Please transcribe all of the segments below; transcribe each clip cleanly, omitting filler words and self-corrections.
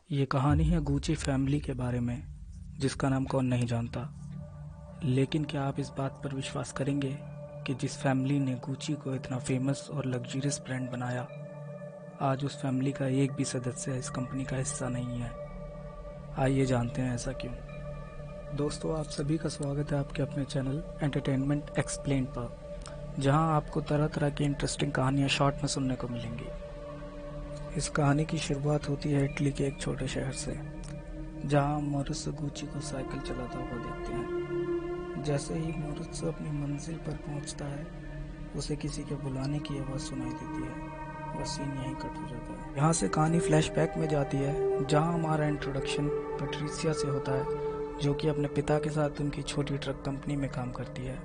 ये कहानी है गुची फैमिली के बारे में, जिसका नाम कौन नहीं जानता। लेकिन क्या आप इस बात पर विश्वास करेंगे कि जिस फैमिली ने गुची को इतना फेमस और लग्जरियस ब्रांड बनाया, आज उस फैमिली का एक भी सदस्य इस कंपनी का हिस्सा नहीं है। आइए जानते हैं ऐसा क्यों। दोस्तों, आप सभी का स्वागत है आपके अपने चैनल एंटरटेनमेंट एक्सप्लेन पर, जहां आपको तरह तरह की इंटरेस्टिंग कहानियां शॉर्ट में सुनने को मिलेंगी। इस कहानी की शुरुआत होती है इटली के एक छोटे शहर से, जहां मॉरिस गुची को साइकिल चलाता हुआ देखते हैं। जैसे ही मॉरिस अपनी मंजिल पर पहुंचता है, उसे किसी के बुलाने की आवाज़ सुनाई देती है और सीन यहीं कट हो जाता है। यहाँ से कहानी फ्लैशबैक में जाती है, जहाँ हमारा इंट्रोडक्शन पैट्रिसिया से होता है, जो कि अपने पिता के साथ उनकी छोटी ट्रक कंपनी में काम करती है।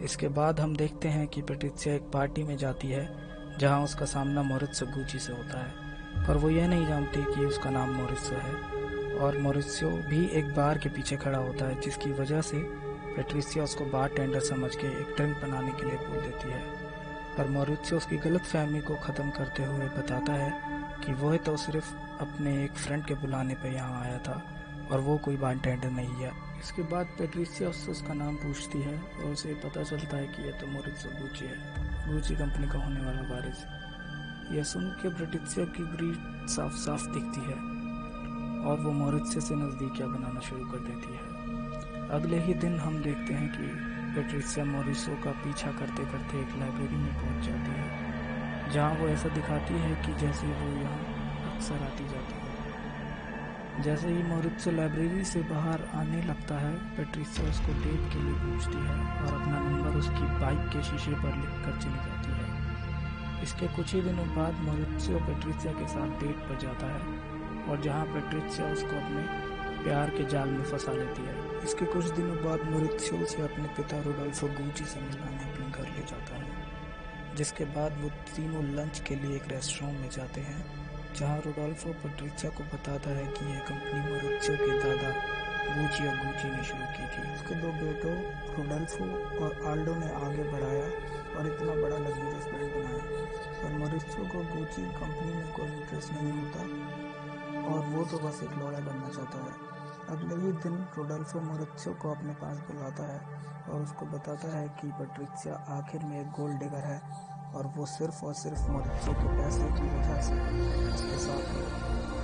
इसके बाद हम देखते हैं कि पैट्रिसिया एक पार्टी में जाती है, जहाँ उसका सामना मॉरिस गुची से होता है, पर वो यह नहीं जानती कि उसका नाम मॉरिसियो है। और मॉरिसियो भी एक बार के पीछे खड़ा होता है, जिसकी वजह से पैट्रिसिया उसको बार टेंडर समझ के एक ड्रिंक बनाने के लिए बोल देती है। पर मॉरिसियो उसकी गलतफहमी को ख़त्म करते हुए बताता है कि वह तो सिर्फ अपने एक फ्रेंड के बुलाने पर यहाँ आया था और वो कोई बार टेंडर नहीं है। इसके बाद पैट्रिसिया उससे उसका नाम पूछती है और उसे पता चलता है कि यह तो मॉरिसियो गुची है, गुची कंपनी का होने वाला वारिस। यह सुन के पैट्रिसिया की ग्रीड साफ साफ दिखती है और वो मॉरिसियो से नज़दीकियाँ बनाना शुरू कर देती है। अगले ही दिन हम देखते हैं कि पैट्रिसिया मॉरिसियो का पीछा करते करते एक लाइब्रेरी में पहुंच जाती है, जहां वो ऐसा दिखाती है कि जैसे वो यहाँ अक्सर आती जाती है। जैसे ही मॉरिसियो लाइब्रेरी से बाहर आने लगता है, पैट्रिसिया उसको डेट के लिए पूछती है और अपना नंबर उसकी बाइक के शीशे पर लिखकर चली जाती है। इसके कुछ ही दिनों बाद मॉरिसियो पैट्रिसिया के साथ डेट पर जाता है, और जहां पैट्रिसिया उसको अपने प्यार के जाल में फंसा लेती है। इसके कुछ दिनों बाद मॉरिसियो उसे अपने पिता रोडोल्फो गुची से मिलाने अपने घर ले जाता है, जिसके बाद वो तीनों लंच के लिए एक रेस्टोरेंट में जाते हैं, जहां रोडोल्फो पैट्रिसिया को बताता है कि यह कंपनी मॉरिसियो के दादा गुची और गुची ने शुरू की थी। उसके दो बेटों रोडोल्फो और आल्डो ने आगे बढ़ाया और इतना बड़ा लग्जरियस ब्रांड बनाया। पर मॉरिसियो को गुची कंपनी में कोई इंटरेस्ट नहीं होता और वो तो बस एक लॉयर बनना चाहता है। अगले ही दिन रोडोल्फो मॉरिसियो को अपने पास बुलाता है और उसको बताता है कि पैट्रिसिया आखिर में एक गोल्ड डिगर है और वो सिर्फ मॉरिसियो के पैसे की वजह से उसके साथ है।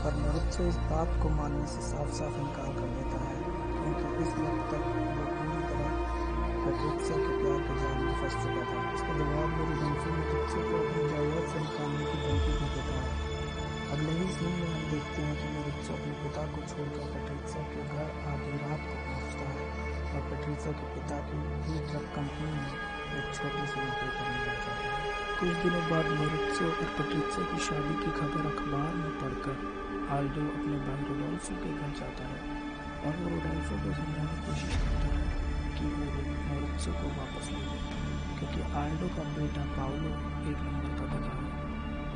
पर मॉरिसियो इस बात को मानने से साफ साफ इनकार कर देता है, क्योंकि इस वक्त तक वो पूरी तरह पैट्रिसिया के प्यार के जाल में फंस चुका था। इसके जवाब में रोडोल्फो मॉरिसियो को अपनी जायदाद से निकालने की धमकी भी देता है। अगले ही सीन में हम देखते हैं कि मॉरिसियो अपने पिता को छोड़कर पैट्रिसिया के घर आधी रात को पहुंचता है और पैट्रिसिया के पिता की ही ट्रक कंपनी में एक छोटी सी नौकरी करने लग जाता है। कुछ दिनों बाद मॉरिसियो और पैट्रिसिया की शादी की खबर अखबार में पढ़कर आल्डो अपने भाई रोडोल्फो के घर जाता है और वो रोडोल्फो को समझाने की कोशिश करता है कि वो मॉरिसियो को वापस ले ले, क्योंकि आल्डो का बेटा पाउलो एक नंबर का गधा है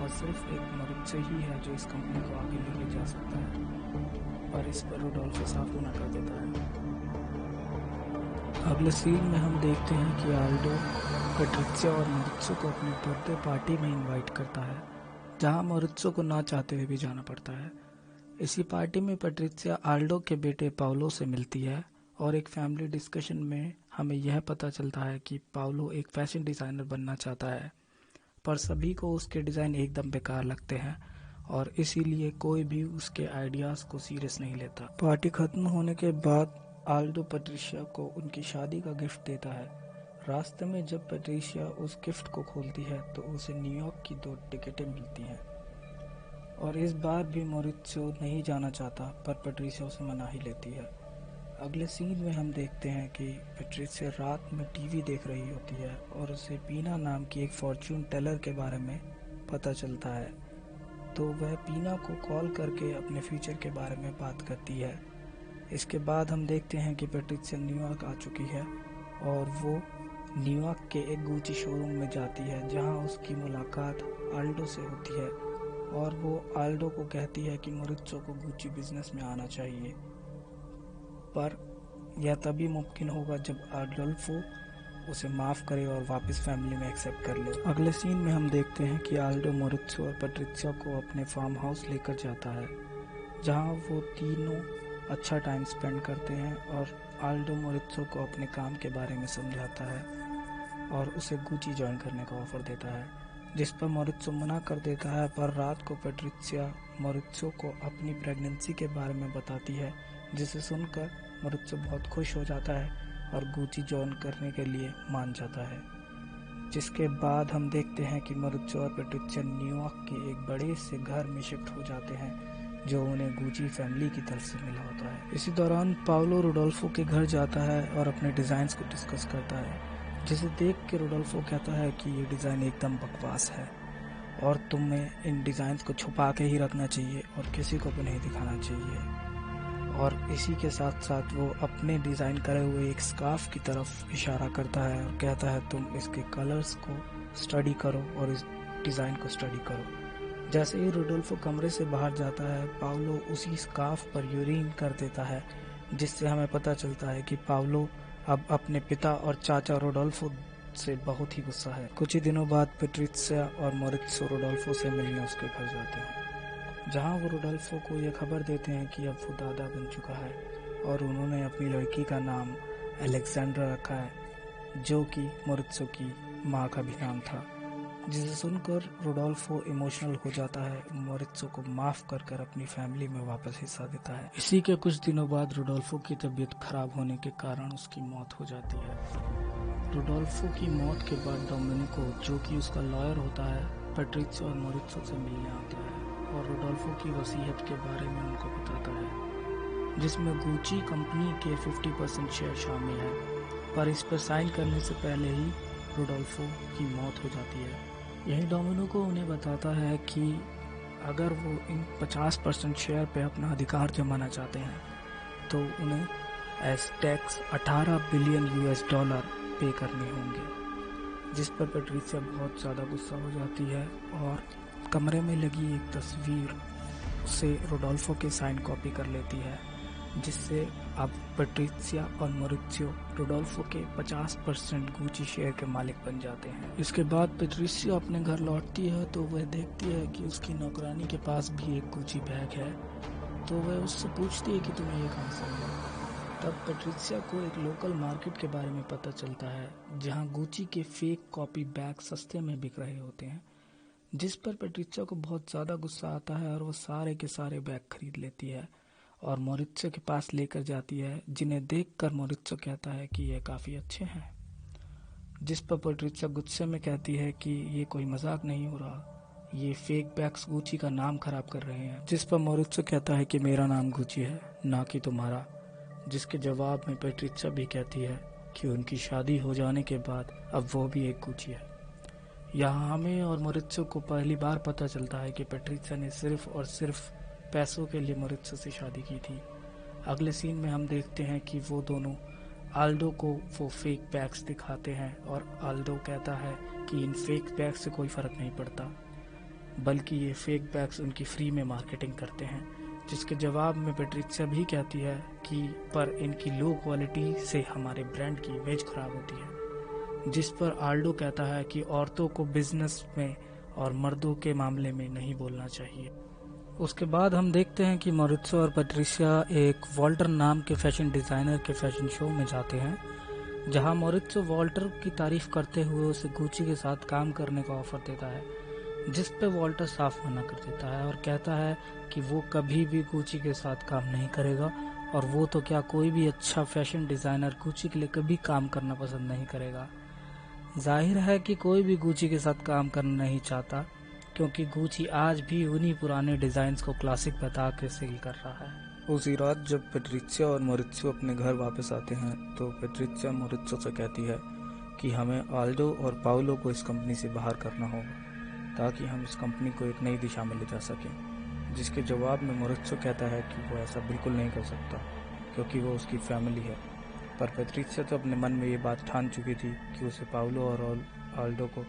और सिर्फ एक मॉरिसियो ही है जो इस कंपनी को आगे लेके जा सकता है। पर इस पर रोडोल्फो साफ मना कर देता है। अगले सीन में हम देखते हैं कि आल्डो पैट्रिसिया और मॉरिसियो को अपनी बर्थडे पार्टी में इनवाइट करता है, जहां मॉरिसियो को ना चाहते हुए भी जाना पड़ता है। इसी पार्टी में पैट्रिसिया आल्डो के बेटे पाउलो से मिलती है और एक फैमिली डिस्कशन में हमें यह पता चलता है कि पाउलो एक फैशन डिज़ाइनर बनना चाहता है, पर सभी को उसके डिज़ाइन एकदम बेकार लगते हैं और इसीलिए कोई भी उसके आइडियाज़ को सीरियस नहीं लेता। पार्टी खत्म होने के बाद आल्डो पैट्रिसिया को उनकी शादी का गिफ्ट देता है। रास्ते में जब पैट्रिसिया उस गिफ्ट को खोलती है तो उसे न्यूयॉर्क की 2 टिकटें मिलती हैं, और इस बार भी मॉरिसियो नहीं जाना चाहता, पर पैट्रिसिया उसे मना ही लेती है। अगले सीन में हम देखते हैं कि पैट्रिसिया रात में टीवी देख रही होती है और उसे पीना नाम की एक फॉर्च्यून टेलर के बारे में पता चलता है, तो वह पीना को कॉल करके अपने फ्यूचर के बारे में बात करती है। इसके बाद हम देखते हैं कि पैट्रिसिया न्यूयॉर्क आ चुकी है और वो न्यूयॉर्क के एक गुची शोरूम में जाती है, जहां उसकी मुलाकात आल्डो से होती है और वो आल्डो को कहती है कि मॉरिसियो को गुची बिजनेस में आना चाहिए, पर यह तभी मुमकिन होगा जब आडोल्फो उसे माफ़ करे और वापस फैमिली में एक्सेप्ट कर ले। अगले सीन में हम देखते हैं कि आल्डो मॉरिसियो और पैट्रिसिया को अपने फार्म हाउस लेकर जाता है, जहां वो तीनों अच्छा टाइम स्पेंड करते हैं और आल्डो मोरित्सो को अपने काम के बारे में समझाता है और उसे गुची ज्वाइन करने का ऑफर देता है, जिस पर मोरित्सो मना कर देता है। पर रात को पैट्रिसिया मोरित्सो को अपनी प्रेगनेंसी के बारे में बताती है, जिसे सुनकर मोरित्सो बहुत खुश हो जाता है और गुची ज्वाइन करने के लिए मान जाता है। जिसके बाद हम देखते हैं कि मोरित्सो और पैट्रिसिया न्यूयॉर्क के एक बड़े से घर में शिफ्ट हो जाते हैं, जो उन्हें गुची फैमिली की तरफ से मिला होता है। इसी दौरान पाउलो रोडोल्फो के घर जाता है और अपने डिज़ाइंस को डिस्कस करता है, जिसे देख के रोडोल्फो कहता है कि ये डिज़ाइन एकदम बकवास है और तुम्हें इन डिज़ाइंस को छुपा के ही रखना चाहिए और किसी को भी नहीं दिखाना चाहिए। और इसी के साथ साथ वो अपने डिज़ाइन करे हुए एक स्कार्फ की तरफ इशारा करता है और कहता है तुम इसके कलर्स को स्टडी करो और इस डिज़ाइन को स्टडी करो। जैसे ही रोडोल्फो कमरे से बाहर जाता है, पाउलो उसी स्कार्फ पर यूरिन कर देता है, जिससे हमें पता चलता है कि पाउलो अब अपने पिता और चाचा रोडोल्फो से बहुत ही गुस्सा है। कुछ ही दिनों बाद पैट्रिसिया और मोरित्सो रोडोल्फो से मिलने उसके घर जाते हैं, जहां वो रोडोल्फो को यह खबर देते हैं कि अब वो दादा बन चुका है और उन्होंने अपनी लड़की का नाम अलेक्जेंड्रा रखा है, जो कि मोरित्सो की माँ का भी नाम था। जिसे सुनकर रोडोल्फो इमोशनल हो जाता है, मोरित्सो को माफ कर अपनी फैमिली में वापस हिस्सा देता है। इसी के कुछ दिनों बाद रोडोल्फो की तबीयत खराब होने के कारण उसकी मौत हो जाती है। रोडोल्फो की मौत के बाद डोमिनिको, जो कि उसका लॉयर होता है, पैट्रिसिया और मोरित्सो से मिलने आता है और रोडोल्फो की वसीयत के बारे में उनको बताता है, जिसमें गुची कंपनी के 50% शेयर शामिल है। पर इस पर साइन करने से पहले ही रोडोल्फो की मौत हो जाती है। यही डोमिनिको उन्हें बताता है कि अगर वो इन 50% शेयर पे अपना अधिकार जमाना चाहते हैं तो उन्हें as tax 18 billion US dollar पे करने होंगे। जिस पर पैट्रिसिया बहुत ज़्यादा गुस्सा हो जाती है और कमरे में लगी एक तस्वीर से रोडोल्फो के साइन कॉपी कर लेती है, जिससे अब पैट्रिसिया और मोरित्सो रोडोल्फो के 50% गुची शेयर के मालिक बन जाते हैं। इसके बाद पैट्रिसिया अपने घर लौटती है तो वह देखती है कि उसकी नौकरानी के पास भी एक गुची बैग है, तो वह उससे पूछती है कि तुम्हें ये कहाँ से मिला। तब पैट्रिसिया को एक लोकल मार्केट के बारे में पता चलता है, जहाँ गुची के फेक कॉपी बैग सस्ते में बिक रहे होते हैं, जिस पर पैट्रिसिया को बहुत ज़्यादा गुस्सा आता है और वो सारे के सारे बैग खरीद लेती है और मोरित्सो के पास लेकर जाती है, जिन्हें देखकर मोरित्सो कहता है कि ये काफ़ी अच्छे हैं। जिस पर पैट्रिसिया गुस्से में कहती है कि ये कोई मजाक नहीं हो रहा, ये फेक बैग्स गुची का नाम खराब कर रहे हैं। जिस पर मोरित्सो कहता है कि मेरा नाम गुची है, ना कि तुम्हारा। जिसके जवाब में पैट्रिसिया भी कहती है कि उनकी शादी हो जाने के बाद अब वो भी एक गुची है। यहाँ हमें और मोरित्सो को पहली बार पता चलता है कि पैट्रिसिया ने सिर्फ और सिर्फ पैसों के लिए मोरित्सो से शादी की थी। अगले सीन में हम देखते हैं कि वो दोनों आल्डो को वो फेक बैग्स दिखाते हैं और आल्डो कहता है कि इन फेक बैग्स से कोई फ़र्क नहीं पड़ता, बल्कि ये फेक बैग्स उनकी फ्री में मार्केटिंग करते हैं। जिसके जवाब में पैट्रिसिया भी कहती है कि पर इनकी लो क्वालिटी से हमारे ब्रांड की इमेज खराब होती है। जिस पर आल्डो कहता है कि औरतों को बिजनेस में और मर्दों के मामले में नहीं बोलना चाहिए। उसके बाद हम देखते हैं कि मोरित्सो और पैट्रिसिया एक वॉल्टर नाम के फैशन डिज़ाइनर के फैशन शो में जाते हैं, जहां मोरित्सो वॉल्टर की तारीफ करते हुए उसे गुची के साथ काम करने का ऑफर देता है, जिस पे वॉल्टर साफ मना कर देता है और कहता है कि वो कभी भी गुची के साथ काम नहीं करेगा और वो तो क्या कोई भी अच्छा फैशन डिज़ाइनर गुची के लिए कभी काम करना पसंद नहीं करेगा। जाहिर है कि कोई भी गुची के साथ काम करना नहीं चाहता, क्योंकि गुची आज भी उन्हीं पुराने डिज़ाइंस को क्लासिक बता के सेल कर रहा है। उसी रात जब पैट्रिसिया और मोरित्सो अपने घर वापस आते हैं तो पैट्रिसिया मोरित्सो से कहती है कि हमें आल्डो और पाउलो को इस कंपनी से बाहर करना होगा ताकि हम इस कंपनी को एक नई दिशा में ले जा सकें। जिसके जवाब में मोरित्सो कहता है कि वो ऐसा बिल्कुल नहीं कर सकता क्योंकि वो उसकी फैमिली है। पर पैट्रिसिया तो अपने मन में ये बात ठान चुकी थी कि उसे पाउलो और आल्डो को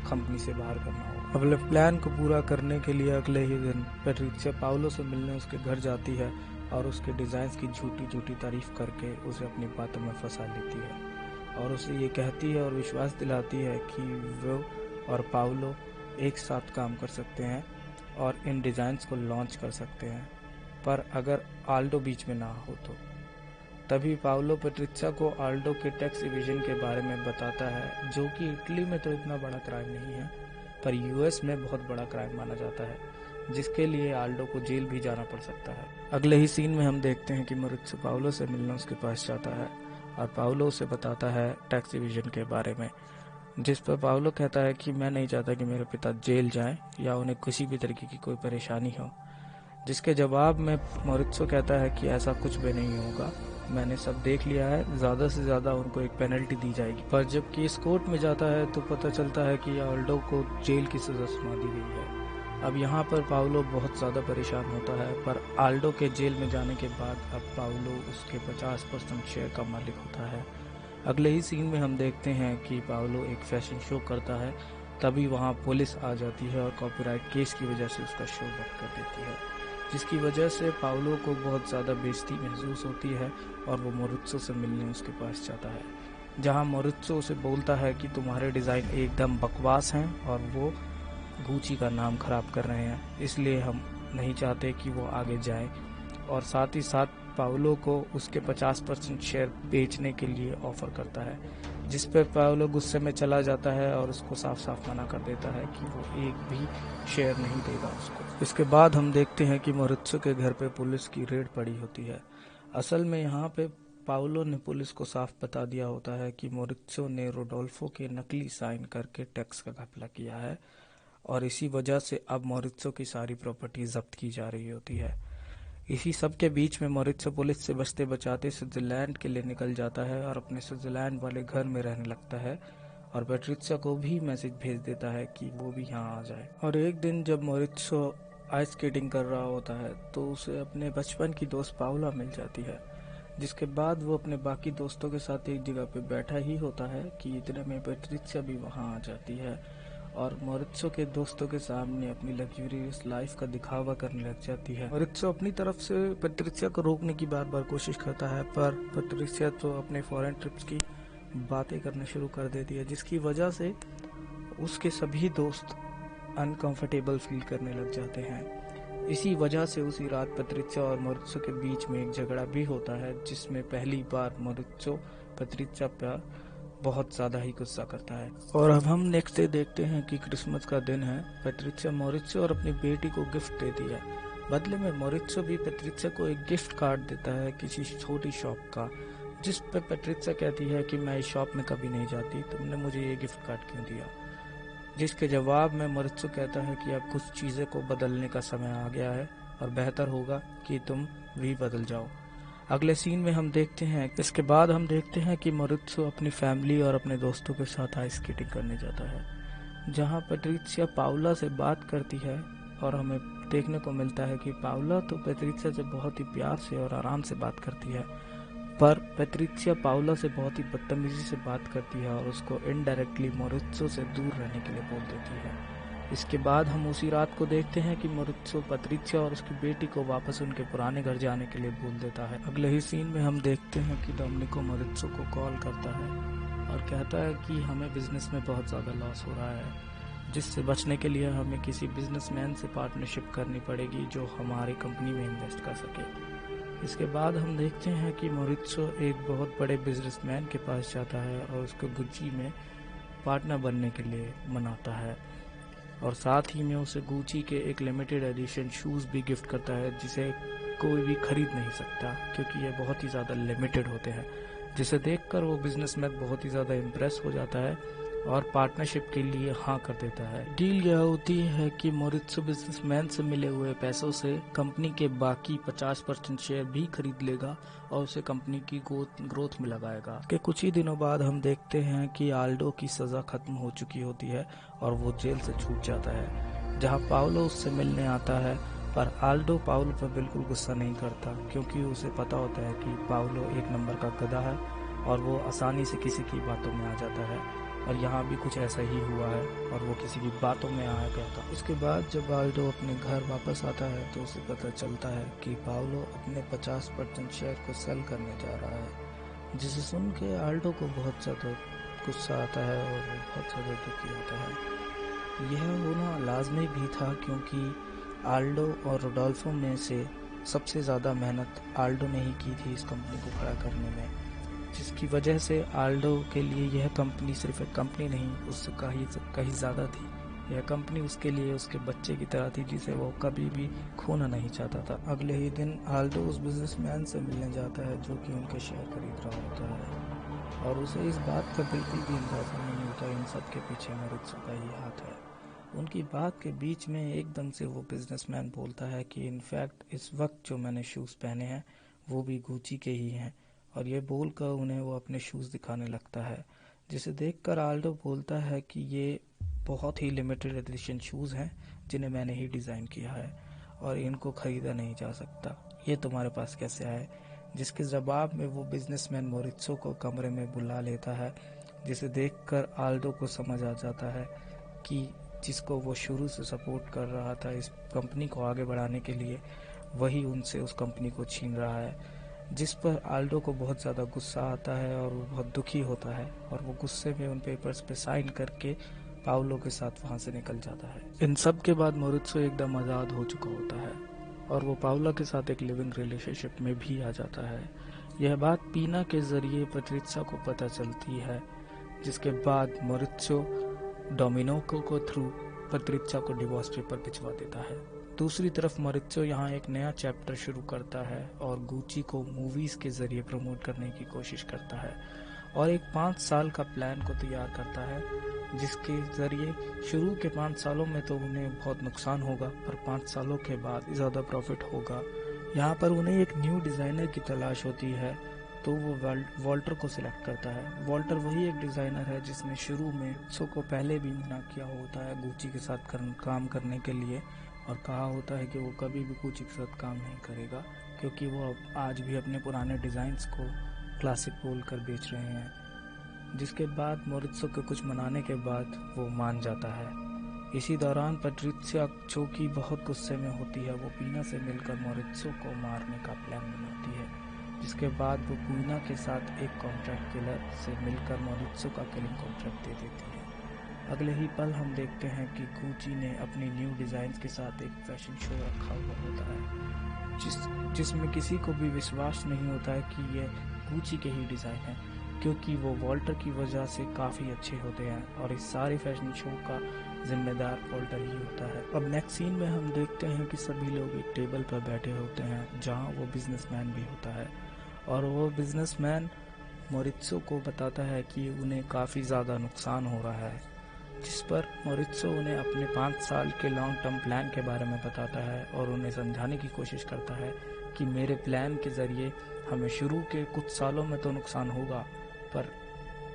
कंपनी से बाहर करना होगा। अपने प्लान को पूरा करने के लिए अगले ही दिन पैट्रिसिया पाउलो से मिलने उसके घर जाती है और उसके डिज़ाइंस की झूठी झूठी तारीफ करके उसे अपनी बातों में फंसा लेती है और उसे ये कहती है और विश्वास दिलाती है कि वो और पाउलो एक साथ काम कर सकते हैं और इन डिज़ाइंस को लॉन्च कर सकते हैं। पर अगर आल्डो बीच में ना हो तो। तभी पाउलो पैट्रिशिया को आल्डो के टैक्स इवेजन के बारे में बताता है, जो कि इटली में तो इतना बड़ा क्राइम नहीं है पर यूएस में बहुत बड़ा क्राइम माना जाता है, जिसके लिए आल्डो को जेल भी जाना पड़ सकता है। अगले ही सीन में हम देखते हैं कि मॉरित्सो पाउलो से मिलने उसके पास जाता है और पाउलो उसे बताता है टैक्स इवेजन के बारे में, जिस पर पाउलो कहता है कि मैं नहीं चाहता कि मेरे पिता जेल जाएं या उन्हें किसी भी तरीके की कोई परेशानी हो। जिसके जवाब में मॉरित्सो कहता है कि ऐसा कुछ भी नहीं होगा, मैंने सब देख लिया है, ज़्यादा से ज़्यादा उनको एक पेनल्टी दी जाएगी। पर जब केस कोर्ट में जाता है तो पता चलता है कि आल्डो को जेल की सज़ा सुना दी गई है। अब यहाँ पर पाउलो बहुत ज़्यादा परेशान होता है, पर आल्डो के जेल में जाने के बाद अब पाउलो उसके 50% शेयर का मालिक होता है। अगले ही सीन में हम देखते हैं कि पाउलो एक फैशन शो करता है, तभी वहाँ पुलिस आ जाती है और कॉपीराइट केस की वजह से उसका शो बंद कर देती है, जिसकी वजह से पाउलो को बहुत ज़्यादा बेइज्जती महसूस होती है और वो मॉरित्सो से मिलने उसके पास जाता है, जहाँ मॉरित्सो उसे बोलता है कि तुम्हारे डिज़ाइन एकदम बकवास हैं और वो गुची का नाम खराब कर रहे हैं, इसलिए हम नहीं चाहते कि वो आगे जाए, और साथ ही साथ पाउलो को उसके 50% शेयर बेचने के लिए ऑफर करता है, जिस पर पाउलो गुस्से में चला जाता है और उसको साफ साफ मना कर देता है कि वो एक भी शेयर नहीं देगा उसको। इसके बाद हम देखते हैं कि मॉरित्सो के घर पे पुलिस की रेड पड़ी होती है। असल में यहाँ पे पाउलो ने पुलिस को साफ बता दिया होता है कि मॉरित्सो ने रोडोल्फो के नकली साइन करके टैक्स का घपला किया है और इसी वजह से अब मॉरित्सो की सारी प्रॉपर्टी जब्त की जा रही होती है। इसी सब के बीच में मॉरित्सो पुलिस से बचते बचाते स्विट्जरलैंड के लिए निकल जाता है और अपने स्विट्जरलैंड वाले घर में रहने लगता है और पैट्रिशिया को भी मैसेज भेज देता है कि वो भी यहाँ आ जाए। और एक दिन जब मॉरित्सो आइस स्केटिंग कर रहा होता है तो उसे अपने बचपन की दोस्त पाउला मिल जाती है, जिसके बाद वो अपने बाकी दोस्तों के साथ एक जगह पे बैठा ही होता है कि इतने में पैट्रिशिया भी वहाँ आ जाती है और मॉरित्सो के दोस्तों के सामने अपनी लग्जूरियस लाइफ का दिखावा करने लग जाती है। मॉरित्सो अपनी तरफ से पैट्रिशिया को रोकने की बार बार कोशिश करता है, पर पैट्रिशिया तो अपने फॉरेन ट्रिप्स की बातें करना शुरू कर देती है, जिसकी वजह से उसके सभी दोस्त अनकंफर्टेबल फील करने लग जाते हैं। इसी वजह से उसी रात पैट्रिशिया और मॉरित्सो के बीच में एक झगड़ा भी होता है, जिसमें पहली बार मॉरित्सो पैट्रिशिया पर बहुत ज़्यादा ही गुस्सा करता है। और अब हम नेक्स्ट डे देखते हैं कि क्रिसमस का दिन है। पैट्रिशिया मॉरित्सो और अपनी बेटी को गिफ्ट देती है, बदले में मॉरित्सो भी पैट्रिशिया को एक गिफ्ट कार्ड देता है किसी छोटी शॉप का, जिस पर पैट्रिशिया कहती है कि मैं इस शॉप में कभी नहीं जाती, तुमने मुझे ये गिफ्ट कार्ड क्यों दिया। जिसके जवाब में मॉरित्सो कहता है कि अब कुछ चीज़ें को बदलने का समय आ गया है और बेहतर होगा कि तुम भी बदल जाओ। अगले सीन में हम देखते हैं, इसके बाद हम देखते हैं कि मॉरित्सो अपनी फैमिली और अपने दोस्तों के साथ आइस स्केटिंग करने जाता है, जहां पैट्रिशिया पाउला से बात करती है और हमें देखने को मिलता है कि पाउला तो पैट्रिशिया से बहुत ही प्यार से और आराम से बात करती है, पर पैट्रिशिया पाउला से बहुत ही बदतमीजी से बात करती है और उसको इनडायरेक्टली मॉरित्सो से दूर रहने के लिए बोल देती है। इसके बाद हम उसी रात को देखते हैं कि मॉरित्सो पैट्रिशिया और उसकी बेटी को वापस उनके पुराने घर जाने के लिए बोल देता है। अगले ही सीन में हम देखते हैं कि डोमिनिको मॉरित्सो को कॉल करता है और कहता है कि हमें बिजनेस में बहुत ज़्यादा लॉस हो रहा है, जिससे बचने के लिए हमें किसी बिजनेसमैन से पार्टनरशिप करनी पड़ेगी जो हमारी कंपनी में इन्वेस्ट कर सके। इसके बाद हम देखते हैं कि मॉरित्सो एक बहुत बड़े बिजनेसमैन के पास जाता है और उसको गुची में पार्टनर बनने के लिए मनाता है और साथ ही में उसे गुची के एक लिमिटेड एडिशन शूज़ भी गिफ्ट करता है, जिसे कोई भी खरीद नहीं सकता क्योंकि ये बहुत ही ज़्यादा लिमिटेड होते हैं, जिसे देखकर वो बिजनेसमैन बहुत ही ज़्यादा इम्प्रेस हो जाता है और पार्टनरशिप के लिए हाँ कर देता है। डील यह होती है कि मॉरित्सो बिजनेसमैन से मिले हुए पैसों से कंपनी के बाकी 50% शेयर भी खरीद लेगा और उसे कंपनी की ग्रोथ में लगाएगा। के कुछ ही दिनों बाद हम देखते हैं कि आल्डो की सज़ा खत्म हो चुकी होती है और वो जेल से छूट जाता है, जहाँ पाउलो उससे मिलने आता है, पर आल्डो पाउलो पर बिल्कुल गुस्सा नहीं करता क्योंकि उसे पता होता है कि पाउलो एक नंबर का गधा है और वो आसानी से किसी की बातों में आ जाता है, और यहाँ भी कुछ ऐसा ही हुआ है और वो किसी की बातों में आ गया था। उसके बाद जब आल्डो अपने घर वापस आता है तो उसे पता चलता है कि पाउलो अपने 50% शेयर को सेल करने जा रहा है, जिसे सुन के आल्डो को बहुत ज़्यादा गुस्सा आता है और वो बहुत ज़्यादा दुखी होता है। यह होना लाजमी भी था क्योंकि आल्डो और रोडोल्फो में से सबसे ज़्यादा मेहनत आल्डो ने ही की थी इस कंपनी को खड़ा करने में, जिसकी वजह से आल्डो के लिए यह कंपनी सिर्फ एक कंपनी नहीं, उससे कहीं ज़्यादा थी। यह कंपनी उसके लिए उसके बच्चे की तरह थी, जिसे वो कभी भी खोना नहीं चाहता था। अगले ही दिन आल्डो उस बिजनेसमैन से मिलने जाता है जो कि उनके शेयर खरीद रहा होता है, और उसे इस बात का बिल्कुल भी अंदाजा नहीं होता इन सब के पीछे मारुत्सो का ही हाथ है। उनकी बात के बीच में एकदम से वो बिजनेसमैन बोलता है कि इनफैक्ट इस वक्त जो मैंने शूज़ पहने हैं वो भी गुची के ही हैं, और ये बोलकर उन्हें वो अपने शूज़ दिखाने लगता है, जिसे देखकर आल्डो बोलता है कि ये बहुत ही लिमिटेड एडिशन शूज़ हैं जिन्हें मैंने ही डिज़ाइन किया है और इनको ख़रीदा नहीं जा सकता, ये तुम्हारे पास कैसे आए। जिसके जवाब में वो बिजनेसमैन मोरित्सो को कमरे में बुला लेता है, जिसे देखकर आल्डो को समझ आ जाता है कि जिसको वो शुरू से सपोर्ट कर रहा था इस कंपनी को आगे बढ़ाने के लिए, वही उनसे उस कंपनी को छीन रहा है। जिस पर आल्डो को बहुत ज़्यादा गुस्सा आता है और वो बहुत दुखी होता है, और वो गुस्से में उन पेपर्स पे साइन करके पाउलो के साथ वहाँ से निकल जाता है। इन सब के बाद मोरित्सो एकदम आज़ाद हो चुका होता है और वो पाउला के साथ एक लिविंग रिलेशनशिप में भी आ जाता है। यह बात पीना के जरिए पैट्रिसिया को पता चलती है, जिसके बाद मोरित्सो डोमिनिको को थ्रू पैट्रिसिया को डिवोर्स पेपर भिजवा देता है। दूसरी तरफ मोरित्सो यहाँ एक नया चैप्टर शुरू करता है और गुची को मूवीज़ के ज़रिए प्रमोट करने की कोशिश करता है, और एक 5 साल का प्लान को तैयार करता है, जिसके ज़रिए शुरू के 5 सालों में तो उन्हें बहुत नुकसान होगा, पर 5 सालों के बाद ज़्यादा प्रॉफिट होगा। यहाँ पर उन्हें एक न्यू डिज़ाइनर की तलाश होती है, तो वो वॉल्टर को सिलेक्ट करता है। वॉल्टर वही एक डिज़ाइनर है जिसने शुरू में सो को पहले भी मना किया होता है गुची के साथ काम करने के लिए, और कहा होता है कि वो कभी भी गुची के साथ काम नहीं करेगा, क्योंकि वो आज भी अपने पुराने डिज़ाइंस को क्लासिक बोल कर बेच रहे हैं। जिसके बाद मोरित्सो के कुछ मनाने के बाद वो मान जाता है। इसी दौरान पैट्रिसिया, जो कि बहुत गुस्से में होती है, वो पीना से मिलकर मोरित्सो को मारने का प्लान बनाती है, जिसके बाद वो पीना के साथ एक कॉन्ट्रैक्ट किलर से मिलकर मोरित्सो का किलिंग कॉन्ट्रैक्ट दे देती है। अगले ही पल हम देखते हैं कि गुची ने अपनी न्यू डिज़ाइंस के साथ एक फैशन शो रखा हुआ होता है, जिसमें किसी को भी विश्वास नहीं होता है कि ये गुची के ही डिज़ाइन है, क्योंकि वो वॉल्टर की वजह से काफ़ी अच्छे होते हैं, और इस सारे फैशन शो का जिम्मेदार वॉल्टर ही होता है। अब नेक्स्ट सीन में हम देखते हैं कि सभी लोग एक टेबल पर बैठे होते हैं, जहाँ वो बिजनेसमैन भी होता है, और वो बिजनेसमैन मोरित्सो को बताता है कि उन्हें काफ़ी ज़्यादा नुकसान हो रहा है, जिस पर मोरित्सो उन्हें अपने 5 साल के लॉन्ग टर्म प्लान के बारे में बताता है और उन्हें समझाने की कोशिश करता है कि मेरे प्लान के ज़रिए हमें शुरू के कुछ सालों में तो नुकसान होगा, पर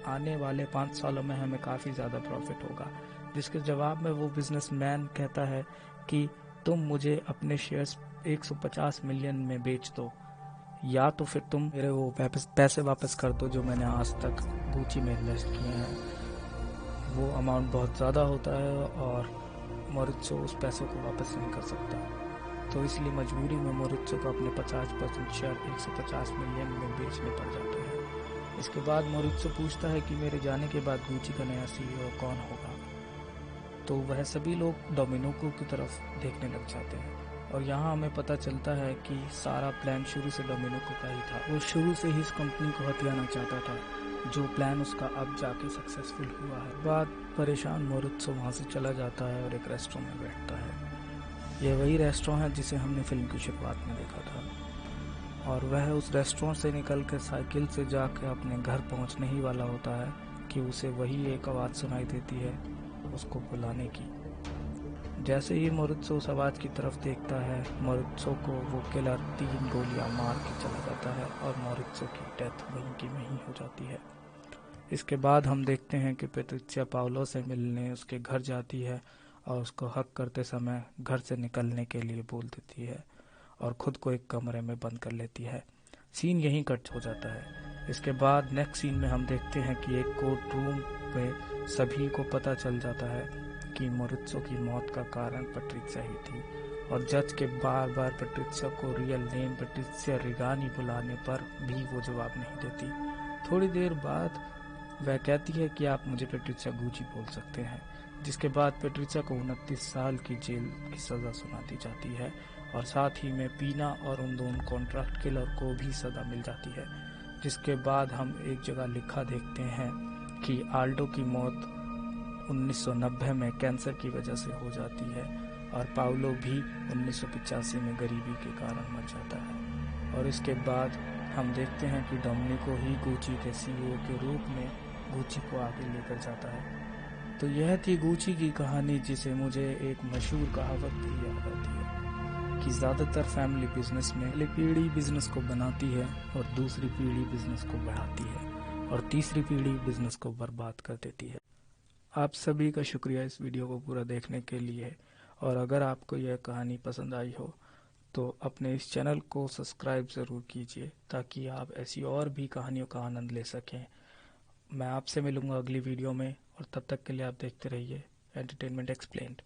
आने वाले 5 सालों में हमें काफ़ी ज़्यादा प्रॉफिट होगा। जिसके जवाब में वो बिजनेसमैन कहता है कि तुम मुझे अपने शेयर्स 150 मिलियन में बेच दो, या तो फिर तुम मेरे वो पैसे वापस कर दो जो मैंने आज तक गुची में इन्वेस्ट किए हैं। वो अमाउंट बहुत ज़्यादा होता है और मोरित्सो उस पैसे को वापस नहीं कर सकता, तो इसलिए मजबूरी में मोरित्सो को अपने 50% शेयर 150 मिलियन में बेचने पड़ जाते हैं। इसके बाद मोरित्सो पूछता है कि मेरे जाने के बाद गुची का नया CEO कौन होगा, तो वह सभी लोग डोमिनिको की तरफ देखने लग जाते हैं, और यहाँ हमें पता चलता है कि सारा प्लान शुरू से डोमिनिको का ही था। वो शुरू से ही इस कंपनी को हथियाना चाहता था, जो प्लान उसका अब जाके सक्सेसफुल हुआ है। बाद परेशान मोरित्सो वहाँ से चला जाता है और एक रेस्टोरेंट में बैठता है। यह वही रेस्टोरेंट है जिसे हमने फिल्म की शुरुआत में देखा था, और वह उस रेस्टोरेंट से निकल कर साइकिल से जाकर अपने घर पहुँचने ही वाला होता है कि उसे वही एक आवाज़ सुनाई देती है उसको बुलाने की। जैसे ही मोरित्सो उस आवाज़ की तरफ देखता है, मोरित्सो को वो किलर 3 गोलियां मार के चला जाता है और मोरित्सो की डेथ वहीं की वहीं हो जाती है। इसके बाद हम देखते हैं कि पैट्रिसिया पाउलो से मिलने उसके घर जाती है और उसको हक करते समय घर से निकलने के लिए बोल देती है और ख़ुद को एक कमरे में बंद कर लेती है। सीन यहीं कट हो जाता है। इसके बाद नेक्स्ट सीन में हम देखते हैं कि एक कोर्ट रूम में सभी को पता चल जाता है कि मोरित्सो की मौत का कारण पैट्रिसिया ही थी, और जज के बार बार पैट्रिसिया को रियल नेम पैट्रिसिया रिगानी बुलाने पर भी वो जवाब नहीं देती। थोड़ी देर बाद वह कहती है कि आप मुझे पैट्रिसिया गुची बोल सकते हैं, जिसके बाद पैट्रिसिया को 29 साल की जेल की सज़ा सुना दी जाती है और साथ ही में पीना और उन दोनों कॉन्ट्रैक्ट किलर को भी सज़ा मिल जाती है। जिसके बाद हम एक जगह लिखा देखते हैं कि आल्डो की मौत 1990 में कैंसर की वजह से हो जाती है और पाउलो भी 1985 में गरीबी के कारण मर जाता है। और इसके बाद हम देखते हैं कि डोमिनिको ही गुची के सीईओ के रूप में गुची को आगे लेकर जाता है। तो यह थी गुची की कहानी, जिसे मुझे एक मशहूर कहावत भी याद आती है कि ज़्यादातर फैमिली बिजनेस में पहली पीढ़ी बिजनेस को बनाती है और दूसरी पीढ़ी बिजनेस को बढ़ाती है और तीसरी पीढ़ी बिजनेस को बर्बाद कर देती है। आप सभी का शुक्रिया इस वीडियो को पूरा देखने के लिए, और अगर आपको यह कहानी पसंद आई हो तो अपने इस चैनल को सब्सक्राइब ज़रूर कीजिए ताकि आप ऐसी और भी कहानियों का आनंद ले सकें। मैं आपसे मिलूंगा अगली वीडियो में, और तब तक के लिए आप देखते रहिए एंटरटेनमेंट एक्सप्लेन्ड।